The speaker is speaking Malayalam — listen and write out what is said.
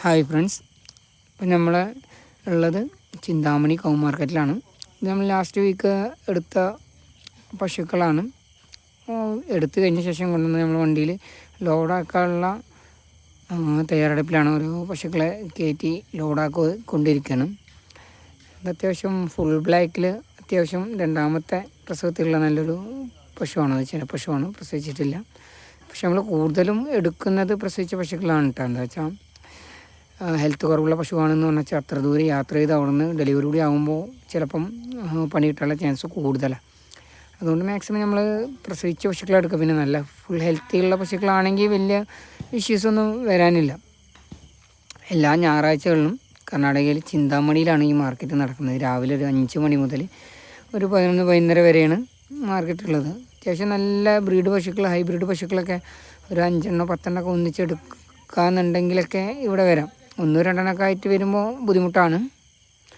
ഹായ് ഫ്രണ്ട്സ്, ഇപ്പം നമ്മൾ ഉള്ളത് ചിന്താമണി കൗ മാർക്കറ്റിലാണ്. ഇത് നമ്മൾ ലാസ്റ്റ് വീക്ക് എടുത്ത പശുക്കളാണ്. എടുത്തു കഴിഞ്ഞ ശേഷം കൊണ്ടുവന്ന് നമ്മൾ വണ്ടിയിൽ ലോഡാക്കാനുള്ള തയ്യാറെടുപ്പിലാണ്. ഓരോ പശുക്കളെ കയറ്റി കൊണ്ടിരിക്കുകയാണ്. ഇത് അത്യാവശ്യം ഫുൾ ബ്ലാക്കിൽ അത്യാവശ്യം രണ്ടാമത്തെ പ്രസവത്തിലുള്ള നല്ലൊരു പശുവാണ്. അത് ചില പശുവാണ്, പ്രസവിച്ചിട്ടില്ല. പക്ഷെ നമ്മൾ കൂടുതലും എടുക്കുന്നത് പ്രസവിച്ച പശുക്കളാണ് കേട്ടോ. എന്താ വെച്ചാൽ ഹെൽത്ത് കുറവുള്ള പശുവാണെന്ന് പറഞ്ഞാൽ അത്ര ദൂരം യാത്ര ചെയ്ത് അവിടെ നിന്ന് ഡെലിവറി കൂടി ആകുമ്പോൾ ചിലപ്പം പണി കിട്ടാനുള്ള ചാൻസ് കൂടുതലാണ്. അതുകൊണ്ട് മാക്സിമം നമ്മൾ പ്രസവിച്ച പശുക്കളെ എടുക്കുക. പിന്നെ നല്ല ഫുൾ ഹെൽത്തിയുള്ള പശുക്കളാണെങ്കിൽ വലിയ ഇഷ്യൂസൊന്നും വരാനില്ല. എല്ലാ ഞായറാഴ്ചകളിലും കർണാടകയിൽ ചിന്താമണിയിലാണ് ഈ മാർക്കറ്റ് നടക്കുന്നത്. രാവിലെ ഒരു 5 മണി മുതൽ ഒരു 11-11:30 വരെയാണ് മാർക്കറ്റുള്ളത്. അത്യാവശ്യം നല്ല ബ്രീഡ് പശുക്കൾ, ഹൈബ്രിഡ് പശുക്കളൊക്കെ ഒരു 5-10 ഒന്നിച്ചെടുക്കാന്നുണ്ടെങ്കിലൊക്കെ ഇവിടെ വരാം. 1-2 ആയിട്ട് വരുമ്പോൾ ബുദ്ധിമുട്ടാണ്.